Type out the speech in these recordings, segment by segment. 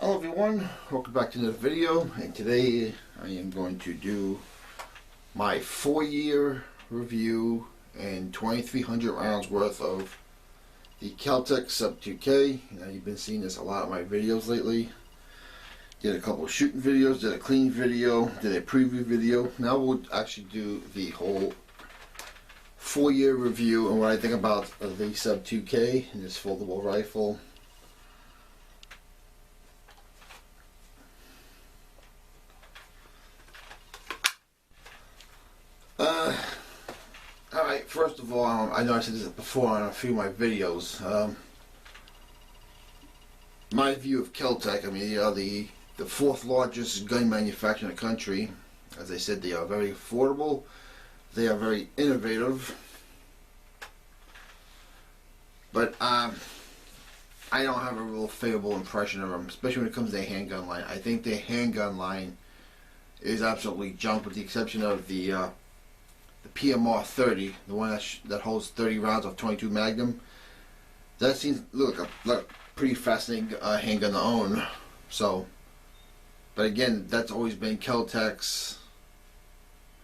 Hello everyone, welcome back to another video, and today I am going to do my 4-year review and 2,300 rounds worth of the Kel Tec Sub 2K. Now you've been seeing this a lot in my videos lately. Did a couple of shooting videos, did a clean video, did a preview video. Now we'll actually do the whole 4-year review and what I think about the Sub 2K and this foldable rifle. Alright, first of all, I know I said this before on a few of my videos. My view of Kel Tec, I mean, they are the 4th largest gun manufacturer in the country. As I said, they are very affordable, they are very innovative, but I don't have a real favorable impression of them, especially when it comes to the handgun line. I think the handgun line is absolutely junk, with the exception of the PMR 30, the one that holds 30 rounds of 22 Magnum. That seems like a pretty fascinating handgun to own. So, but again, that's always been Kel Tec's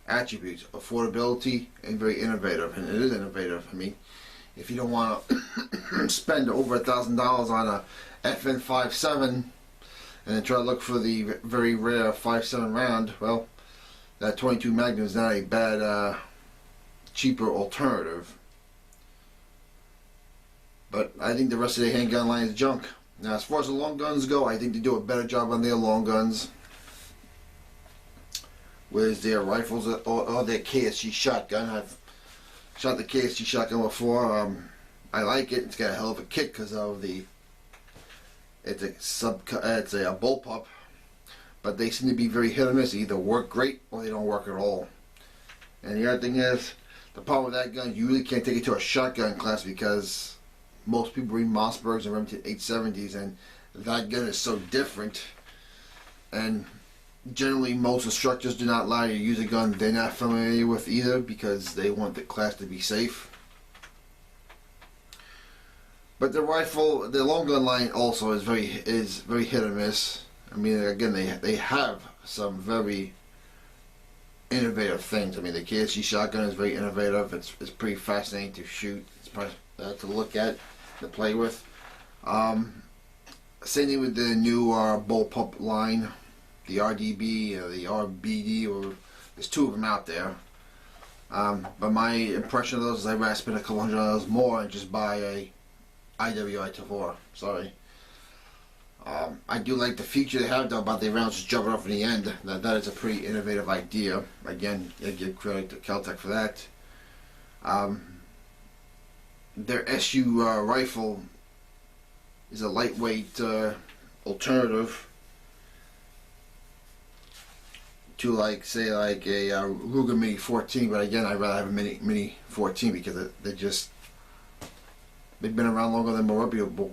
attributes: affordability and very innovative. And it is innovative. I mean, if you don't want to spend over $1,000 on a FN57 and then try to look for the very rare 5.7 round, well, that 22 Magnum is not a bad, cheaper alternative. But I think the rest of the handgun line is junk. Now, as far as the long guns go, I think they do a better job on their long guns, whereas their rifles or their KSG shotgun. I've shot the KSG shotgun before. I like it. It's got a hell of a kick because of it's a bullpup. But they seem to be very hit or miss. They either work great or they don't work at all. And the other thing is, the problem with that gun, you really can't take it to a shotgun class because most people bring Mossbergs and Remington 870s, and that gun is so different. And generally, most instructors do not allow you to use a gun they're not familiar with either, because they want the class to be safe. But the rifle, the long gun line also is very hit or miss. I mean, again, they have some very innovative things. I mean, the KSG shotgun is very innovative. It's pretty fascinating to shoot. It's to look at, to play with. Same thing with the new bullpup line, the RDB or the RBD, or there's 2 of them out there. But my impression of those is I'd rather spend a couple $100 more and just buy a IWI-4. Sorry. I do like the feature they have though about the rounds just jumping off in the end. That is a pretty innovative idea. Again, I give credit to Kel Tec for that. Their SU rifle is a lightweight alternative to, like, say, like a Ruger Mini 14. But again, I'd rather have a Mini 14 because they've been around longer than more reputable.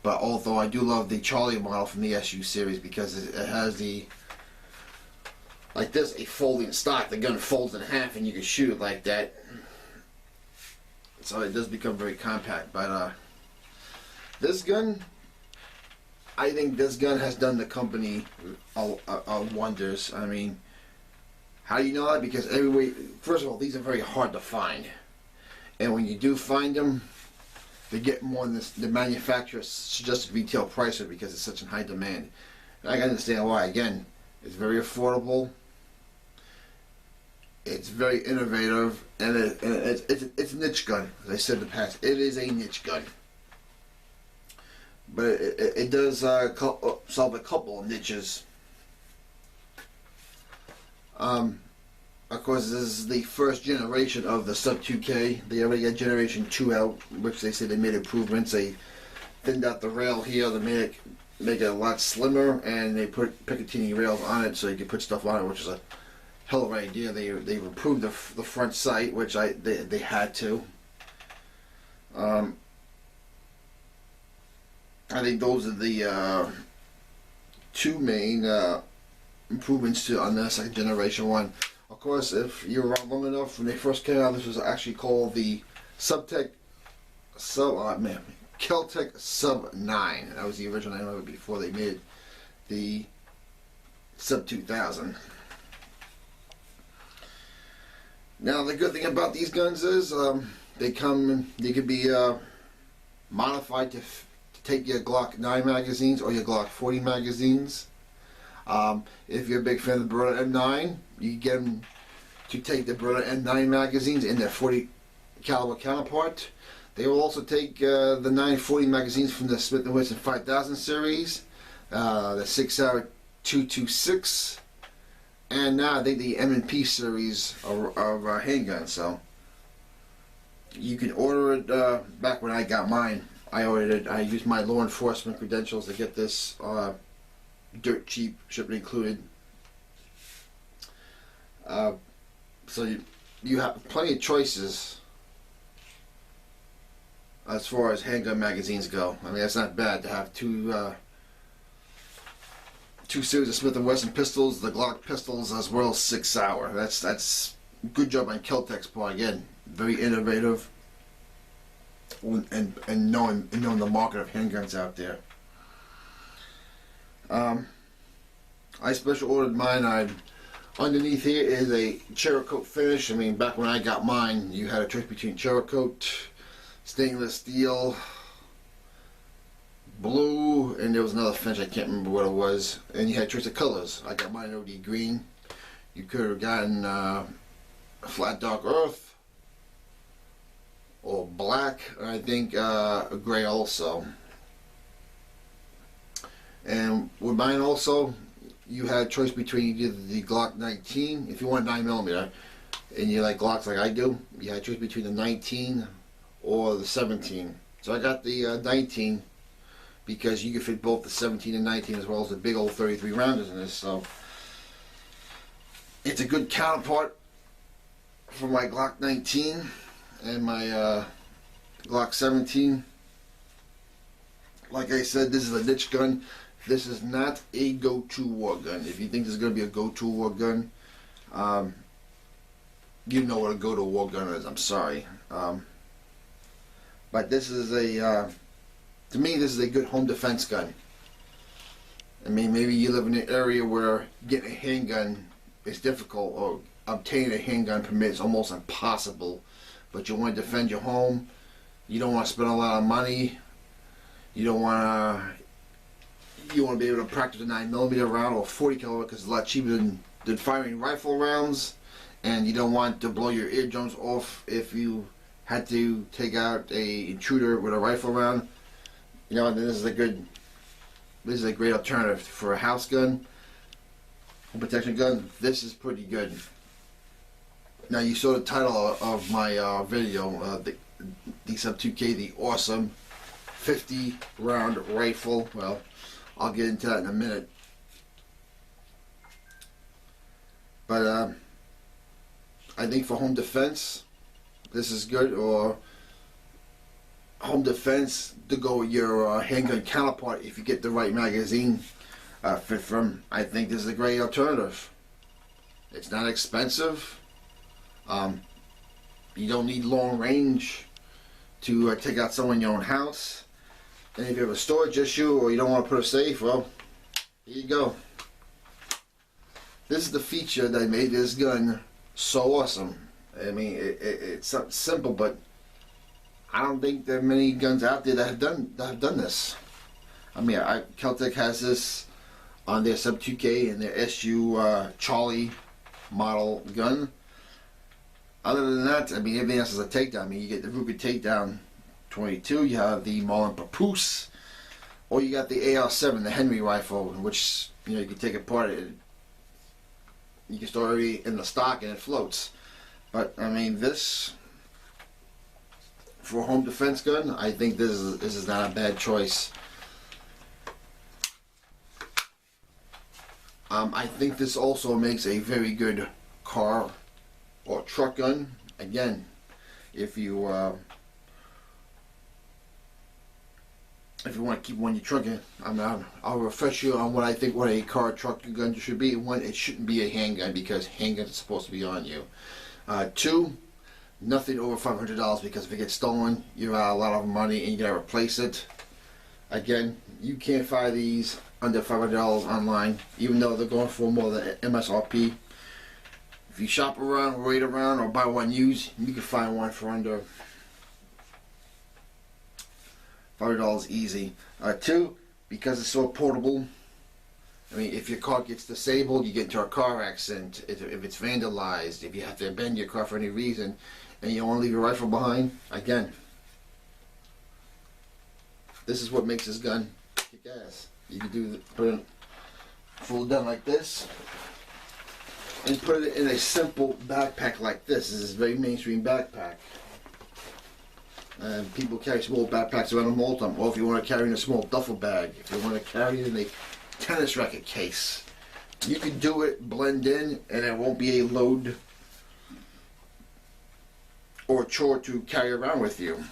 But although I do love the Charlie model from the SU series because it has like this, a folding stock. The gun folds in half and you can shoot it like that. So it does become very compact. But this gun, I think this gun has done the company wonders. I mean, how do you know that? Because first of all, these are very hard to find. And when you do find them, they get more than the manufacturer's suggested retail price because it's such in high demand. And I can understand why. Again, it's very affordable, it's very innovative, and it's a niche gun. As I said in the past, it is a niche gun. But it does solve a couple of niches. Of course, this is the first generation of the Sub 2K. They already got Generation 2 out, which they said they made improvements. They thinned out the rail here, they make it a lot slimmer, and they put Picatinny rails on it so you can put stuff on it, which is a hell of an idea. They've improved the front sight, which they had to. I think those are the 2 main improvements on the second generation one. Of course, if you're around long enough, when they first came out, this was actually called the Kel Tec Sub 9. That was the original name of it before they made it the Sub 2000. Now the good thing about these guns is they could be modified to take your Glock 9 magazines or your Glock 40 magazines. If you're a big fan of the Beretta M9, you can get them to take the Beretta M9 magazines in their 40 caliber counterpart. They will also take the 940 magazines from the Smith & Wesson 5000 series, the 6-hour 226, and now I think the M&P series of handguns. So you can order it. Back when I got mine, I ordered it. I used my law enforcement credentials to get this dirt cheap, shipping included. So you have plenty of choices as far as handgun magazines go. I mean, that's not bad to have two series of Smith & Wesson pistols, the Glock pistols, as well as 6-hour. That's good job on Kel Tec's part. Again, very innovative, and knowing the market of handguns out there. I special ordered mine. Underneath here is a Cerakote finish. I mean, back when I got mine, you had a choice between Cerakote, stainless steel, blue, and there was another finish, I can't remember what it was, and you had a choice of colors. I got mine OD green. You could have gotten flat dark earth or black, and I think gray also. And with mine also, you had a choice between either the Glock 19, if you want 9mm, and you like Glocks like I do, you had a choice between the 19 or the 17. So I got the 19 because you can fit both the 17 and 19 as well as the big old 33 rounders in this. So it's a good counterpart for my Glock 19 and my Glock 17. Like I said, this is a niche gun. This is not a go-to war gun. If you think this is going to be a go-to war gun, you know what a go-to war gun is. I'm sorry. But this is to me, this is a good home defense gun. I mean, maybe you live in an area where getting a handgun is difficult, or obtaining a handgun permit is almost impossible, but you want to defend your home. You don't want to spend a lot of money. You don't want to be able to practice a 9mm round or 40 caliber because it's a lot cheaper than firing rifle rounds, and you don't want to blow your eardrums off if you had to take out a intruder with a rifle round. You know, this is a great alternative for a house gun, a protection gun. This is pretty good. Now you saw the title of my video, the Sub 2K, the awesome 50 round rifle. Well, I'll get into that in a minute. But I think for home defense, this is good, or home defense to go with your handgun counterpart if you get the right magazine fit from. I think this is a great alternative. It's not expensive. You don't need long range to take out someone in your own house. And if you have a storage issue or you don't want to put a safe, well, here you go. This is the feature that made this gun so awesome. I mean, it's something simple, but I don't think there are many guns out there that have done this. I mean, Kel Tec has this on their Sub 2K and their SU Charlie model gun. Other than that, I mean, everything else is a takedown. I mean, you get the Ruger Takedown 22, you have the Marlin Papoose, or you got the AR-7, the Henry rifle, which, you know, you can take apart. You can store it in the stock and it floats. But I mean, this for a home defense gun, I think this is not a bad choice. I think this also makes a very good car or truck gun. Again, if you want to keep one in your truck, I'll refresh you on what I think what a car truck gun should be. One, it shouldn't be a handgun because handguns are supposed to be on you. Two, nothing over $500 because if it gets stolen, you're out a lot of money and you gotta replace it. Again, you can't fire these under $500 online, even though they're going for more than MSRP. If you shop around, wait around, or buy one used, you can find one for under $500 easy. Two, because it's so portable. I mean, if your car gets disabled, you get into a car accident, if it's vandalized, if you have to abandon your car for any reason, and you don't want to leave your rifle behind, again, this is what makes this gun kick ass. You can put it, fold it down like this, and put it in a simple backpack like this. This is a very mainstream backpack. And people carry small backpacks around them all the time. Or if you want to carry in a small duffel bag, if you want to carry it in a tennis racket case, you can do it, blend in, and it won't be a load or a chore to carry around with you.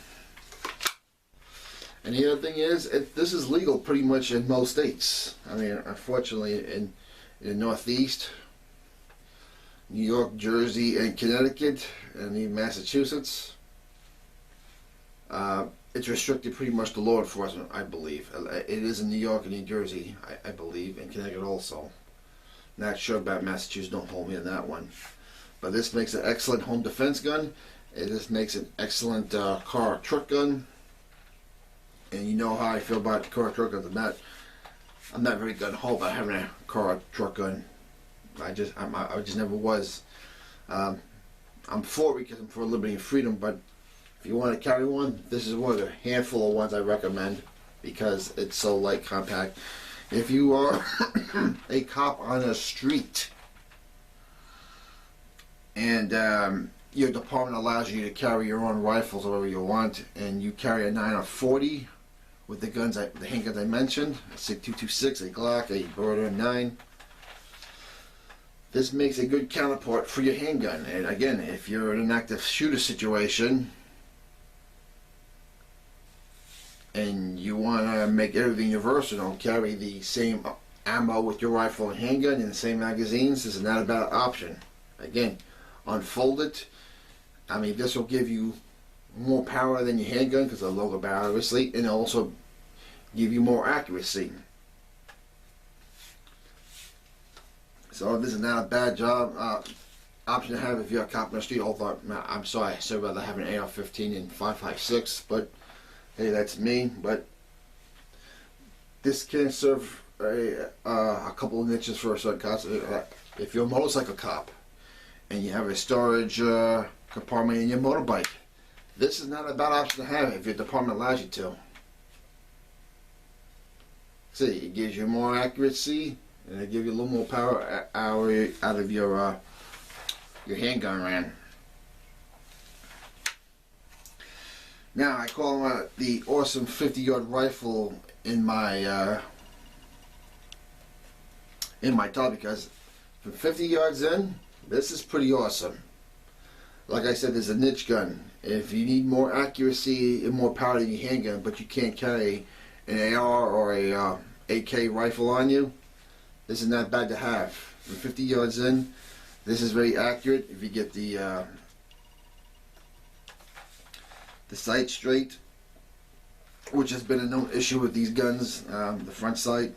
And the other thing is, this is legal pretty much in most states. I mean, unfortunately, in the Northeast, New York, Jersey, and Connecticut, and even Massachusetts, it's restricted pretty much to law enforcement, I believe. It is in New York and New Jersey, I believe, and Connecticut also. Not sure about Massachusetts, don't hold me on that one. But this makes an excellent home defense gun. This makes an excellent car or truck gun. And you know how I feel about car or truck guns. I'm not very gun ho about having a car or truck gun. I just never was. I'm for it because I'm for liberty and freedom, but if you want to carry one, this is one of the handful of ones I recommend because it's so light, compact. If you are a cop on a street and your department allows you to carry your own rifles wherever you want, and you carry a 9 or 40 with the handguns I mentioned, a SIG 226, a Glock, a Beretta 9. This makes a good counterpart for your handgun. And again, if you're in an active shooter situation and you want to make everything your versatile, carry the same ammo with your rifle and handgun in the same magazines, this is not a bad option. Again, unfold it. I mean, this will give you more power than your handgun because of the longer barrel, obviously, and also give you more accuracy. So this is not a bad option to have if you're a cop on the street. Although, I'm sorry, I still rather have an AR-15 and 5.56, but hey, that's me. But this can serve a couple of niches for a certain cost. If you're a motorcycle cop and you have a storage compartment in your motorbike, this is not a bad option to have if your department allows you to. See, it gives you more accuracy and it gives you a little more power out of your handgun ran. Now I call the awesome 50-yard rifle in my top because from 50 yards in, this is pretty awesome. Like I said, there's a niche gun. If you need more accuracy and more power than your handgun, but you can't carry an AR or a AK rifle on you, this is not bad to have. From 50 yards in, this is very accurate. If you get the sight straight, which has been a known issue with these guns, the front sight.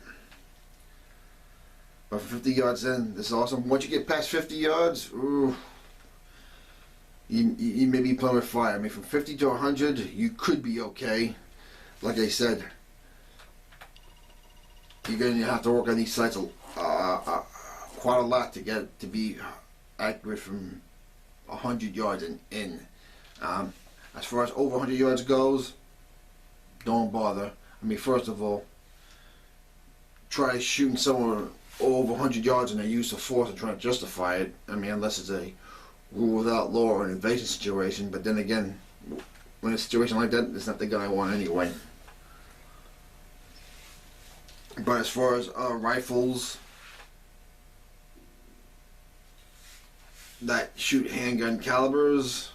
But from 50 yards in, this is awesome. Once you get past 50 yards, ooh, you may be playing with fire. I mean, from 50 to 100, you could be okay. Like I said, you're going to have to work on these sights quite a lot to get to be accurate from 100 yards and in. As far as over 100 yards goes, don't bother. I mean, first of all, try shooting someone over 100 yards in a use of force and trying to justify it. I mean, unless it's a rule without law or an invasion situation. But then again, when a situation like that, it's not the gun I want anyway. But as far as rifles that shoot handgun calibers,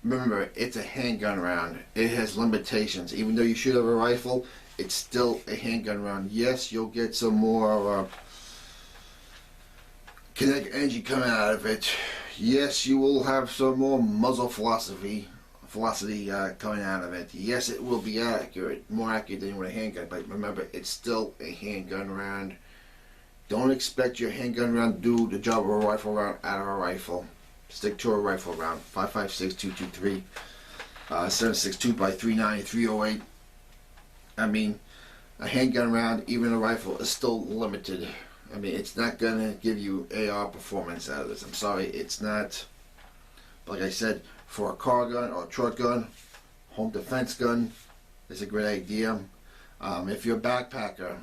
remember, it's a handgun round. It has limitations. Even though you shoot have a rifle, it's still a handgun round. Yes, you'll get some more kinetic energy coming out of it. Yes, you will have some more muzzle velocity velocity coming out of it. Yes, it will be accurate, more accurate than with a handgun, but remember, it's still a handgun round. Don't expect your handgun round to do the job of a rifle round out of a rifle. Stick to a rifle round. 5.56, 223, 7.62 by 390, 308. I mean, a handgun round, even a rifle, is still limited. I mean, it's not gonna give you AR performance out of this. I'm sorry, it's not. Like I said, for a car gun or a truck gun, home defense gun is a great idea. If you're a backpacker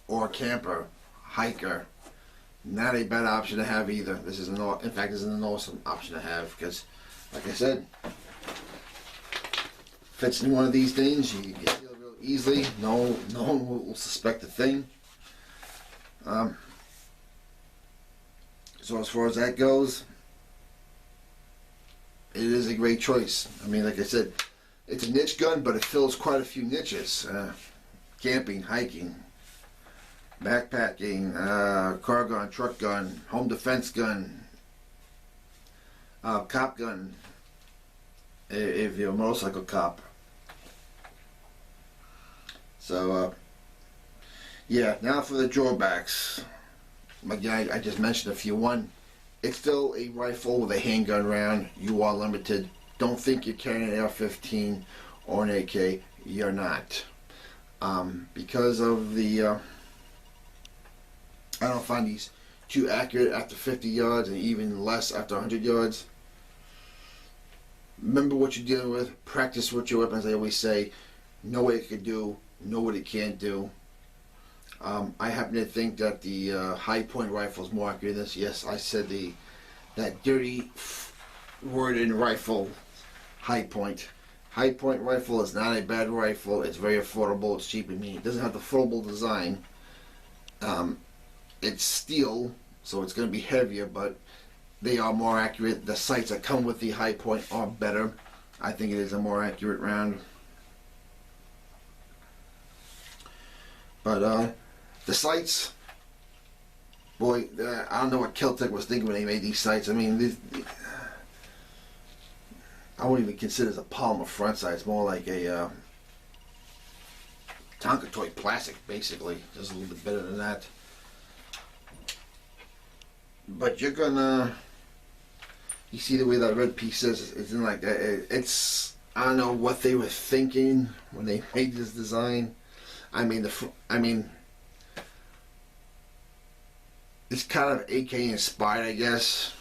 or a camper, hiker, not a bad option to have either. This is in fact, this is an awesome option to have because, like I said, fits in one of these things. You can steal it real easily. No one will suspect a thing. So as far as that goes, it is a great choice. I mean, like I said, it's a niche gun, but it fills quite a few niches. Camping, hiking, backpacking, car gun, truck gun, home defense gun, cop gun, if you're a motorcycle cop. So, yeah, now for the drawbacks. Again, I just mentioned a few. One, it's still a rifle with a handgun round. You are limited. Don't think you're carrying an AR-15 or an AK. You're not. Because of the, I don't find these too accurate after 50 yards and even less after 100 yards. Remember what you're dealing with. Practice with your weapons. I always say, know what it can do, know what it can't do. I happen to think that the high point rifle is more accurate than this. Yes, I said that dirty word in rifle, high point. High point rifle is not a bad rifle. It's very affordable. It's cheap. I mean, it doesn't have the foldable design. It's steel, so it's going to be heavier, but they are more accurate. The sights that come with the high point are better. I think it is a more accurate round. But the sights, boy, I don't know what Kel Tec was thinking when they made these sights. I mean, I wouldn't even consider this a polymer front sight. It's more like a Tonka toy plastic, basically. Just a little bit better than that. But you're gonna, you see the way that red piece is, it's in like that. It's, I don't know what they were thinking when they made this design. I mean, it's kind of AK inspired, I guess,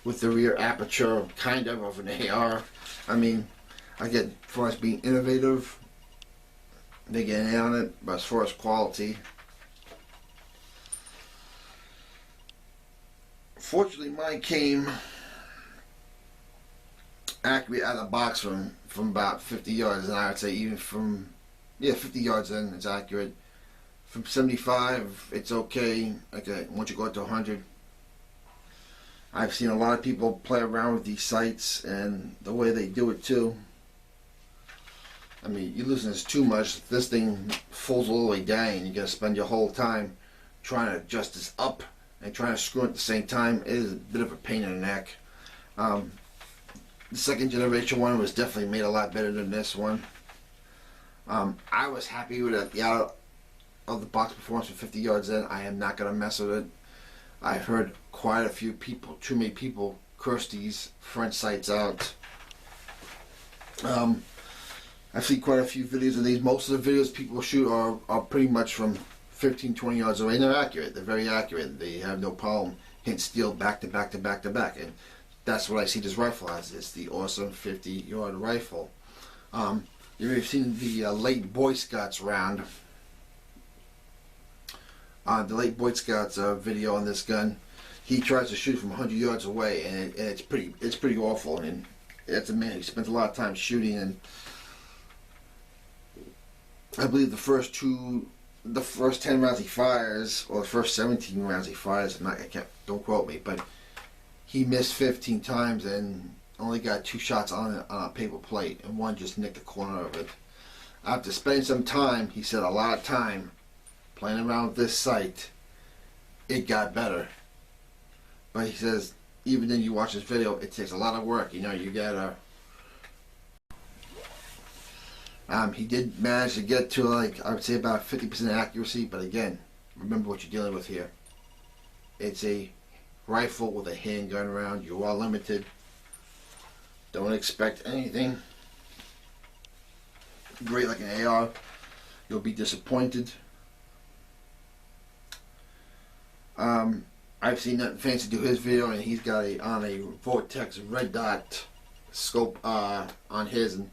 with the rear aperture kind of an AR. I mean, again, as far as being innovative, they get in on it, but as far as quality, fortunately mine came accurate out of the box from about 50 yards, and I would say even from 50 yards in, it's accurate. From 75, it's okay. Okay, once you go up to 100, I've seen a lot of people play around with these sights and the way they do it too. I mean, you loosen this too much, this thing falls all the way down. You gotta spend your whole time trying to adjust this up and trying to screw it at the same time. It is a bit of a pain in the neck. The second generation one was definitely made a lot better than this one. I was happy with it. The out of the box performance from 50 yards in. I am not going to mess with it. I've heard quite a few people, too many people, curse these front sights out. I've seen quite a few videos of these. Most of the videos people shoot are pretty much from 15, 20 yards away, and they're accurate. They're very accurate. They have no problem hitting steel back to back to back to back, and that's what I see this rifle as. It's the awesome 50-yard rifle. You've seen the late Boy Scouts round. The late Boy Scouts video on this gun. He tries to shoot from 100 yards away, and it's pretty awful. And that's a man who spends a lot of time shooting. And I believe the first 10 rounds he fires, or the first 17 rounds he fires, don't quote me, but he missed 15 times and only got 2 shots on a paper plate, and one just nicked the corner of it. After spending some time, he said a lot of time, playing around with this sight, it got better. But he says even then you watch this video, it takes a lot of work. You know, you gotta. He did manage to get to, like, I would say about 50% accuracy, but again, remember what you're dealing with here. It's a rifle with a handgun round. You are limited. Don't expect anything great like an AR. You'll be disappointed. I've seen Nothing Fancy do his video, and he's got on a Vortex red dot scope on his, and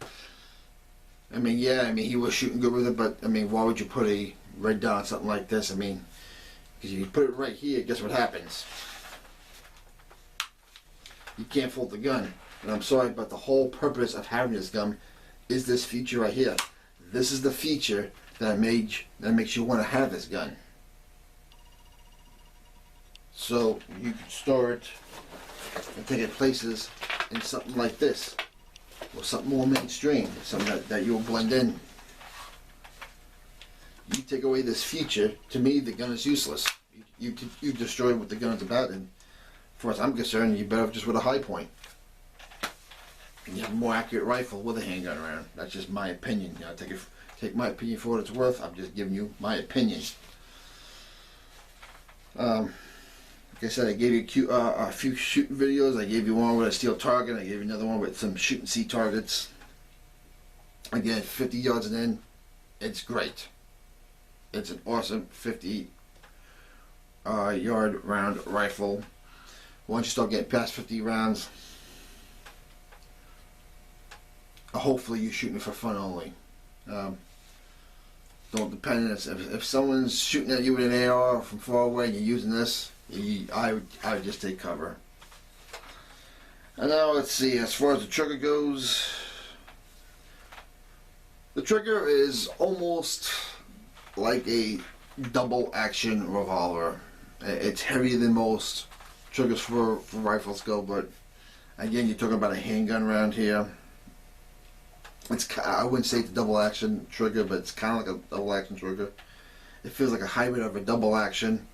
I mean, yeah, I mean, he was shooting good with it, but I mean, why would you put a red dot on something like this? I mean, because if you put it right here, guess what happens? You can't fold the gun. And I'm sorry, but the whole purpose of having this gun is this feature right here. This is the feature that makes you want to have this gun. So you can store it and take it places in something like this, or something more mainstream, something that you'll blend in. You take away this feature, to me the gun is useless. You destroy what the gun is about, and as far as I'm concerned, you're better off just with a high point. And you have a more accurate rifle with a handgun around. That's just my opinion. You know, take my opinion for what it's worth. I'm just giving you my opinion. Like I said, I gave you a few shooting videos. I gave you one with a steel target. I gave you another one with some shoot and see targets. Again, 50 yards and in, it's great. It's an awesome 50 yard round rifle. Once you start getting past 50 rounds, hopefully you're shooting for fun only. Don't depend on this. If someone's shooting at you with an AR from far away and you're using this, I would just take cover. And now let's see, as far as the trigger goes, the trigger is almost like a double action revolver. It's heavier than most triggers for rifles go, but again, you're talking about a handgun round here. I wouldn't say it's a double action trigger, but it's kind of like a double action trigger. It feels like a hybrid of a double action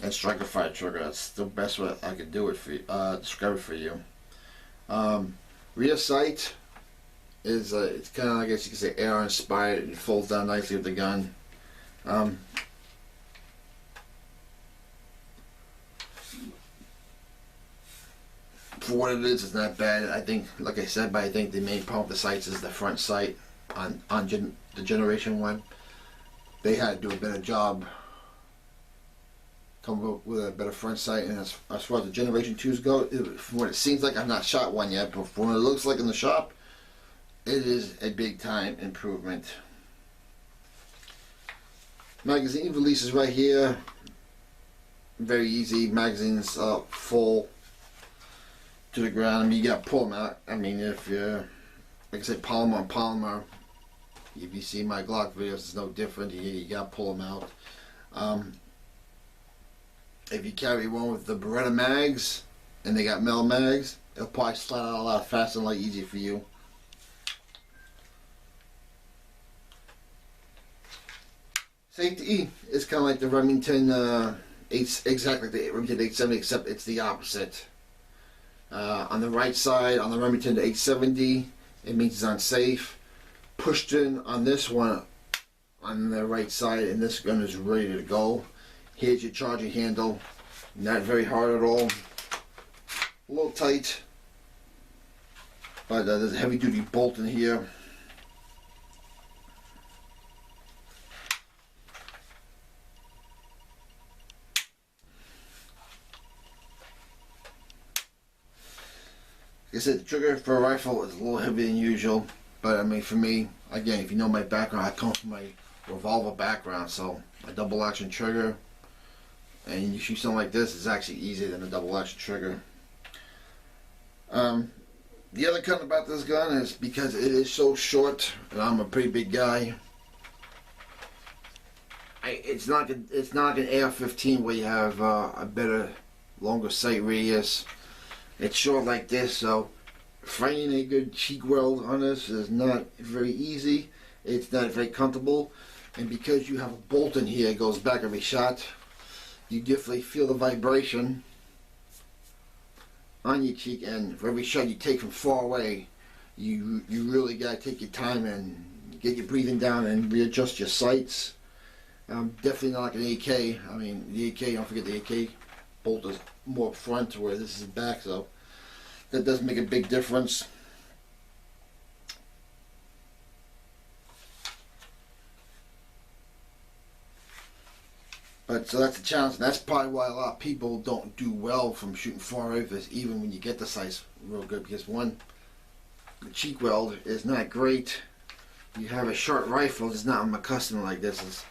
and striker fire trigger. That's the best way I could do it for you, describe it for you. Rear sight is it's kind of, I guess you could say, AR inspired. It folds down nicely with the gun. For what it is, it's not bad. I think, like I said, but I think the main problem with the sights is the front sight on the Generation 1. They had to do a better job coming up with a better front sight, and as far as the Generation 2s go, from what it seems like, I've not shot one yet, but from what it looks like in the shop, it is a big time improvement. Magazine releases right here. Very easy. Magazines full to the ground. I mean, you got to pull them out. I mean, if you're, like I said, polymer on polymer, if you see my Glock videos, it's no different. You got to pull them out. If you carry one with the Beretta mags and they got metal mags, it'll probably slide out a lot faster and a lot easier for you. Safety is kind of like the Remington exactly like the Remington 870, except it's the opposite. On the right side, on the Remington 870, it means it's unsafe. Pushed in on this one, on the right side, and this gun is ready to go. Here's your charging handle. Not very hard at all. A little tight, but there's a heavy duty bolt in here. Like I said, the trigger for a rifle is a little heavier than usual, but I mean, for me, again, if you know my background, I come from my revolver background, so a double action trigger, and you shoot something like this, is actually easier than a double action trigger. The other cut about this gun is because it is so short, and I'm a pretty big guy. It's not like an AR-15 where you have a better, longer sight radius. It's short like this, so finding a good cheek weld on this is not very easy. It's not very comfortable, and because you have a bolt in here, it goes back every shot. You definitely feel the vibration, on your cheek, and for every shot you take from far away, you really gotta take your time and get your breathing down and readjust your sights. Definitely not like an AK. I mean, the AK, don't forget the AK bolt is more front where this is back, so that does make a big difference. But so that's the challenge. That's probably why a lot of people don't do well from shooting far rifles, even when you get the sights real good. Because one, the cheek weld is not great. You have a short rifle, it's not accustomed like this.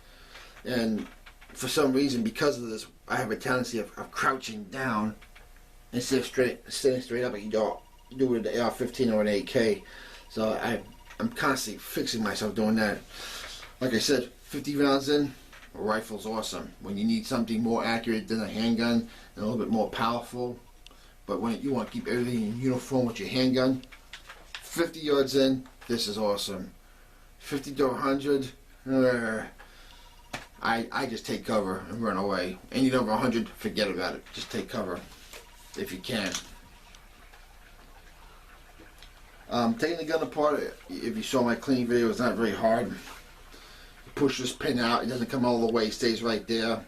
And for some reason, because of this, I have a tendency of crouching down instead of sitting straight up like you do with the AR-15 or an AK. So I'm constantly fixing myself doing that. Like I said, 50 rounds in, a rifle's awesome. When you need something more accurate than a handgun and a little bit more powerful, but when you want to keep everything in uniform with your handgun, 50 yards in, this is awesome. 50 to 100, I just take cover and run away. Anything over 100, forget about it. Just take cover if you can. Taking the gun apart, if you saw my cleaning video, it's not very hard. You push this pin out, it doesn't come all the way, it stays right there.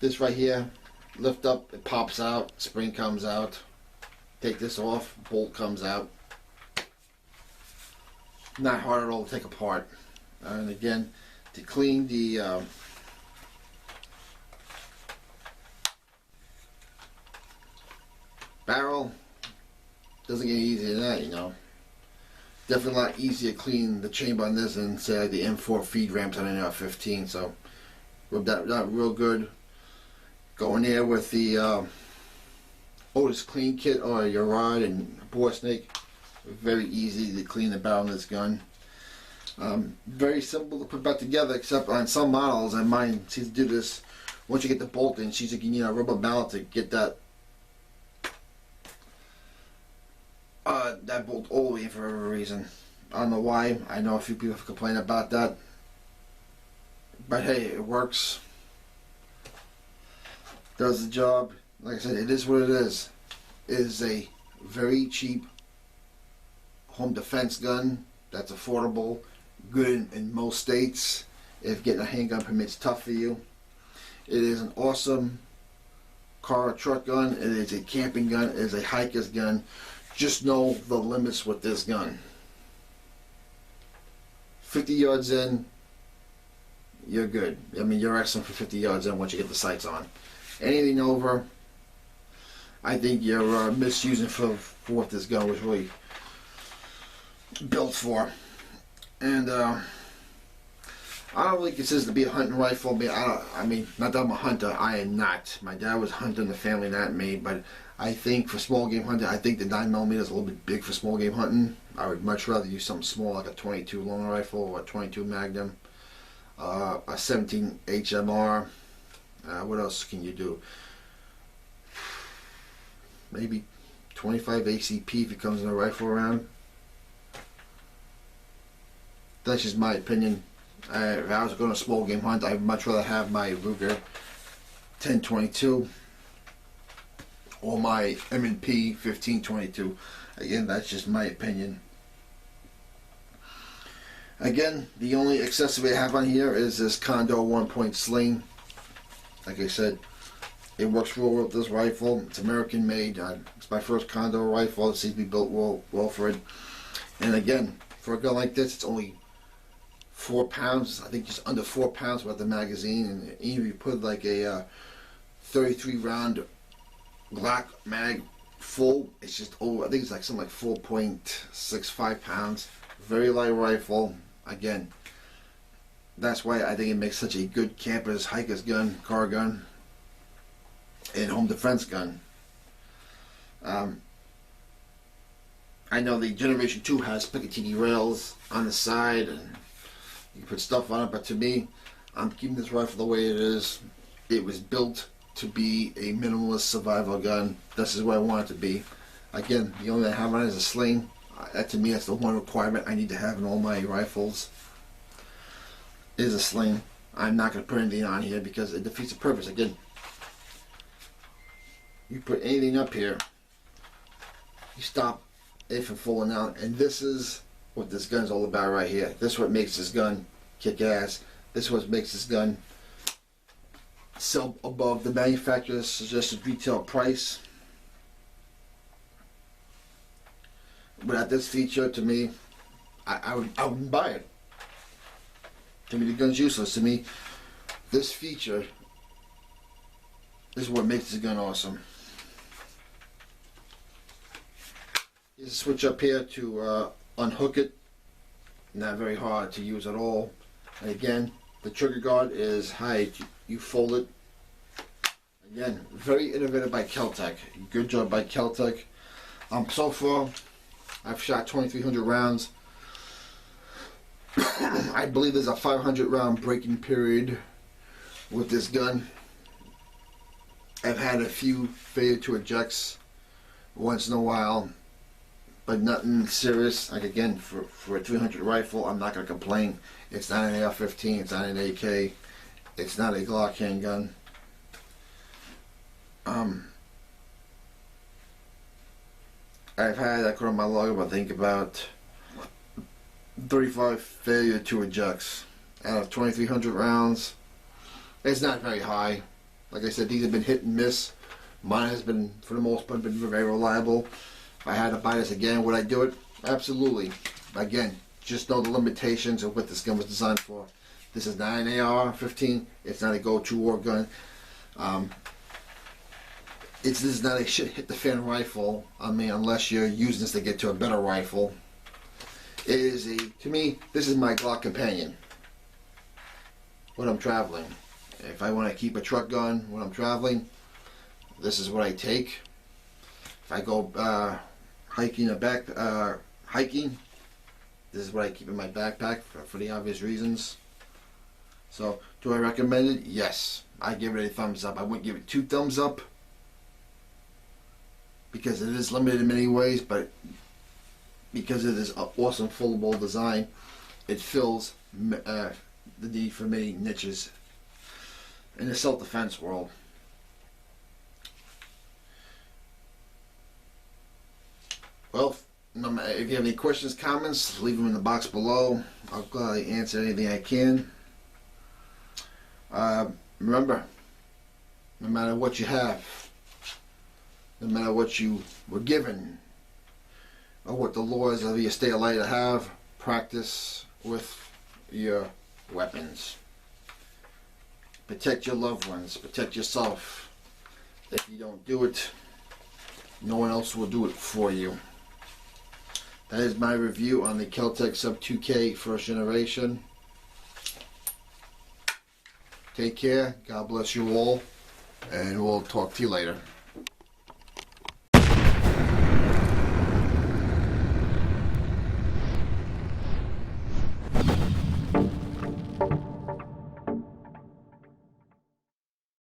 This right here, lift up, it pops out, spring comes out. Take this off, bolt comes out. Not hard at all to take apart. And again, to clean the barrel, doesn't get easier than that, you know. Definitely a lot easier to clean the chamber on this than say like the M4 feed ramps on an AR-15. So rub that out real good. Go in there with the Otis Clean Kit or your rod and bore snake. Very easy to clean the barrel of this gun. Very simple to put back together, except on some models, and mine seems to do this. Once you get the bolt in, she's like, you need a rubber mallet to get that bolt all the way in for whatever reason. I don't know why. I know a few people have complained about that, but hey, it works. Does the job. Like I said, it is what it is. It is a very cheap home defense gun that's affordable, good in most states if getting a handgun permit's tough for you. It is an awesome car or truck gun. It is a camping gun. It is a hiker's gun. Just know the limits with this gun. 50 yards in, you're good. I mean, you're excellent for 50 yards in once you get the sights on. Anything over, I think you're misusing for what this gun was really built for. And I don't really consider it to be a hunting rifle. I mean, not that I'm a hunter. I am not. My dad was hunting the family, not me. But I think for small game hunting, I think the 9mm is a little bit big for small game hunting. I would much rather use something small like a 22 long rifle or a 22 Magnum, a 17 HMR. What else can you do? Maybe 25 ACP if it comes in a rifle round. That's just my opinion. If I was going to small game hunt, I'd much rather have my Ruger 1022 or my M&P 1522. Again, that's just my opinion. Again, the only accessory I have on here is this Condor 1-point sling. Like I said, it works real well with this rifle. It's American made. It's my first Condor rifle. It seems to be built well for it. And again, for a gun like this, it's only 4 pounds. I think just under 4 pounds worth of magazine. And even if you put like a 33 round Glock mag full, it's just over. I think it's like something like 4.65 pounds. Very light rifle. Again, that's why I think it makes such a good camper's, hiker's gun, car gun, and home defense gun. I know the Generation 2 has Picatinny rails on the side and you can put stuff on it, but to me, I'm keeping this rifle the way it is. It was built to be a minimalist survival gun. This is what I want it to be. Again, the only thing I have on it is a sling. That to me, that's the one requirement I need to have in all my rifles, is a sling. I'm not going to put anything on here because it defeats the purpose. Again, you put anything up here, you stop it from falling out. And this is what this gun's all about right here. This is what makes this gun kick ass. This is what makes this gun sell above the manufacturer's suggested retail price. Without this feature, to me, I wouldn't buy it. To me, the gun's useless. To me, this feature is what makes this gun awesome. You switch up here to unhook it. Not very hard to use at all. And again, the trigger guard is high. You fold it. Again, very innovative by Kel Tec. Good job by Kel Tec. So far, I've shot 2,300 rounds. I believe there's a 500 round breaking period with this gun. I've had a few failure to ejects once in a while, but nothing serious. Like again, for a 300 rifle, I'm not going to complain. It's not an AR-15, it's not an AK, it's not a Glock handgun. I've had, according to my log, I think about 35 failure to ejects out of 2,300 rounds. It's not very high. Like I said, these have been hit and miss. Mine has been, for the most part, been very reliable. If I had to buy this again, would I do it? Absolutely. Again, just know the limitations of what this gun was designed for. This is not an AR-15. It's not a go-to war gun. This is not a shit hit the fan rifle. I mean, unless you're using this to get to a better rifle. It is to me, this is my Glock companion when I'm traveling. If I want to keep a truck gun when I'm traveling, this is what I take. If I go hiking, this is what I keep in my backpack for the obvious reasons. So, do I recommend it? Yes. I give it a thumbs up. I wouldn't give it 2 thumbs up because it is limited in many ways, but because of this awesome foldable design, it fills the need for many niches in the self-defense world. Well, if you have any questions, comments, leave them in the box below. I'll gladly answer anything I can. Remember, no matter what you have, no matter what you were given, or what the laws of your state allow you to have, practice with your weapons. Protect your loved ones, protect yourself. If you don't do it, no one else will do it for you. That is my review on the Kel Tec Sub 2K first generation. Take care, God bless you all, and we'll talk to you later.